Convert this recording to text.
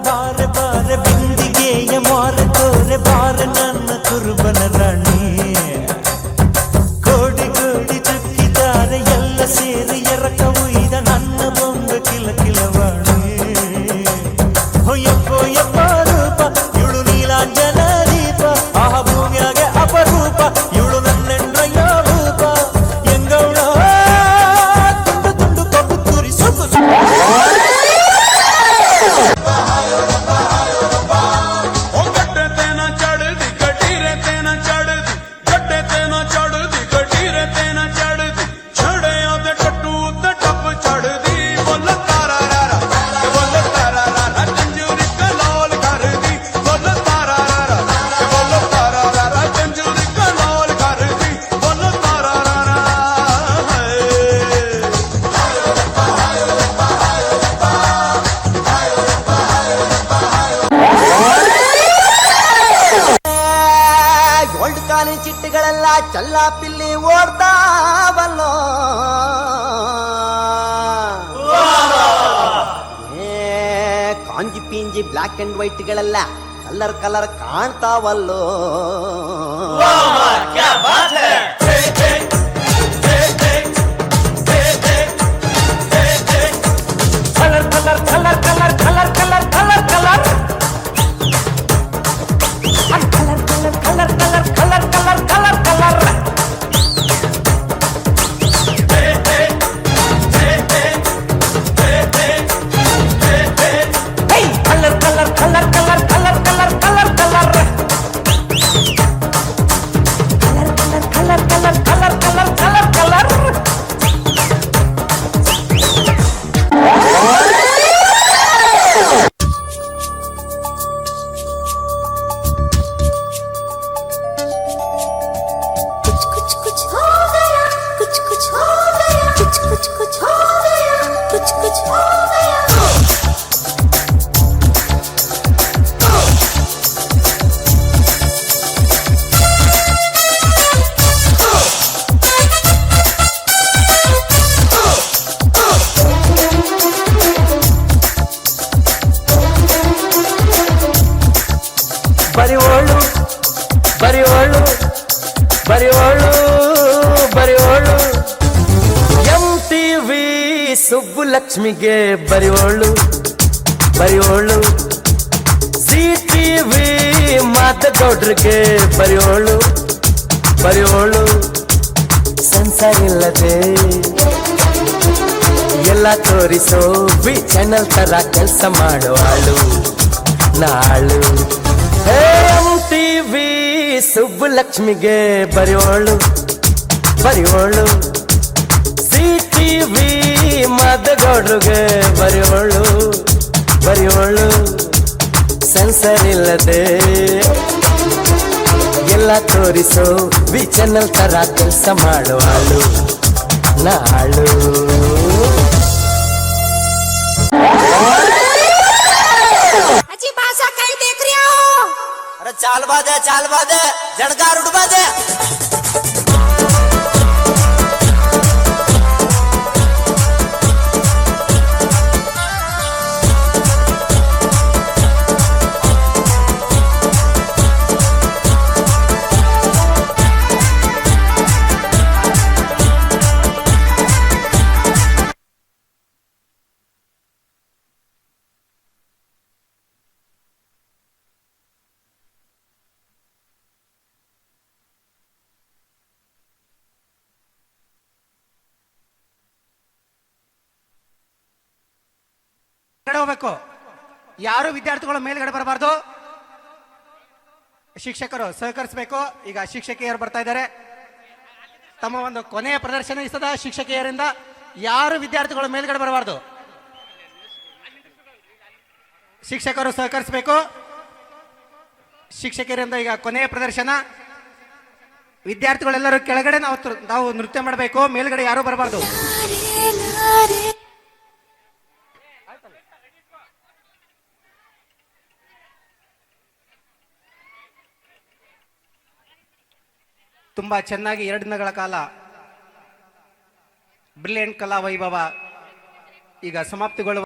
ಬಾರೆ ಬಾರೆ ಬಿಂದಿಗೆಯ ಮಾರೆ ತೋರೆ ಬಾರೆ ನನ್ನ ಕುರುಬನ ರಾಣಿ ಕೋಡಿ ಕೋಡಿ ಚುಕ್ಕಿದ್ದಾರೆ ಎಲ್ಲ ಸೇರಿ ಎರಕ ಉಯ್ದ ನನ್ನ ಬೊಂಬ ಕಿಲ ಕಿಲವಾಣಿ ಹೊಯ್ಯಪ್ಪೋ ಯಪ್ಪ ರೂಪ ಇವಳು ನೀಲಾಂಜನ ದೀಪ ಆಹ ಭೂಮಿಯಾಗೆ ಅಪರೂಪ ಇವಳು ನನ್ನೆಂಡ್ರಯ್ಯ ರೂಪ ಎಂಗೌಳ ತುಂಡು ತುಂಡು ಕಬ್ಬು ತುರಿ ಸುಗು ಚಿಟ್ಟೆಗಳೆಲ್ಲ ಚಲ್ಲ ಪಿಲ್ಲಿ ಓಡ್ತಾವಲ್ಲೋ ಕಾಂಜಿ ಪಿಂಜಿ ಬ್ಲಾಕ್ ಅಂಡ್ ವೈಟ್ ಗಳೆಲ್ಲ ಕಲರ್ ಕಲರ್ ಕಾಣ್ತಾವಲ್ಲೋ colour colour colour colour colour colour colour colour color color color color color color hey hey hey hey hey hey hey color color color color color color color color color color color color color color ಬರಿವೋಳು ಬರಿವೋಳು ಬರಿವೋಳು ಬರಿವೋಳು MTV ಸುಬ್ಬುಲಕ್ಷ್ಮಿಗೆ ಬರಿವೋಳು ಬರಿವೋಳು CTV ಮಾತಗೌಡ್ರಿಗೆ ಬರಿವೋಳು ಬರಿವೋಳು ಸಂಸಾರಿಲ್ಲದೆ ಎಲ್ಲ ತೋರಿಸೋ V channel ತರ ಕೆಲಸ ಮಾಡುವಾಳು ನಾಳು MTV ಸುಬ್ಬುಲಕ್ಷ್ಮಿಗೆ ಬರಿವೋಳು ಬರಿವೋಳು CTV ಮಾದಗೌಡ್ರಿಗೆ ಬರಿವೋಳು ಬರಿವೋಳು sensor ಇಲ್ಲದೆ ಎಲ್ಲ ತೋರಿಸೋ V channel ತರ ಕೆಲಸ ಮಾಡುವಾಳು ನಾಳು चाल बादे जड़गार उड़ बादे ಹೋಗಬೇಕು ಯಾರು ವಿದ್ಯಾರ್ಥಿಗಳ ಮೇಲ್ಗಡೆ ಬರಬಾರದು ಶಿಕ್ಷಕರು ಸಹಕರಿಸಬೇಕು ಈಗ ಶಿಕ್ಷಕಿಯರು ಬರ್ತಾ ಇದ್ದಾರೆ ತಮ್ಮ ಒಂದು ಕೊನೆಯ ಪ್ರದರ್ಶನ ಇಷ್ಟದ ಶಿಕ್ಷಕಿಯರಿಂದ ಯಾರು ವಿದ್ಯಾರ್ಥಿಗಳ ಮೇಲ್ಗಡೆ ಬರಬಾರದು ಶಿಕ್ಷಕರು ಸಹಕರಿಸಬೇಕು ಶಿಕ್ಷಕಿಯರಿಂದ ಈಗ ಕೊನೆಯ ಪ್ರದರ್ಶನ ವಿದ್ಯಾರ್ಥಿಗಳೆಲ್ಲರೂ ಕೆಳಗಡೆ ನಾವು ನೃತ್ಯ ಮಾಡಬೇಕು ಮೇಲ್ಗಡೆ ಯಾರು ಬರಬಾರದು ತುಂಬಾ ಚೆನ್ನಾಗಿ 2 ದಿನಗಳ ಕಾಲ ಬ್ರಿಲಿಯಂಟ್ ಕಲಾ ವೈಭವ ಈಗ ಸಮಾಪ್ತಿಗೊಳ್ಳುವ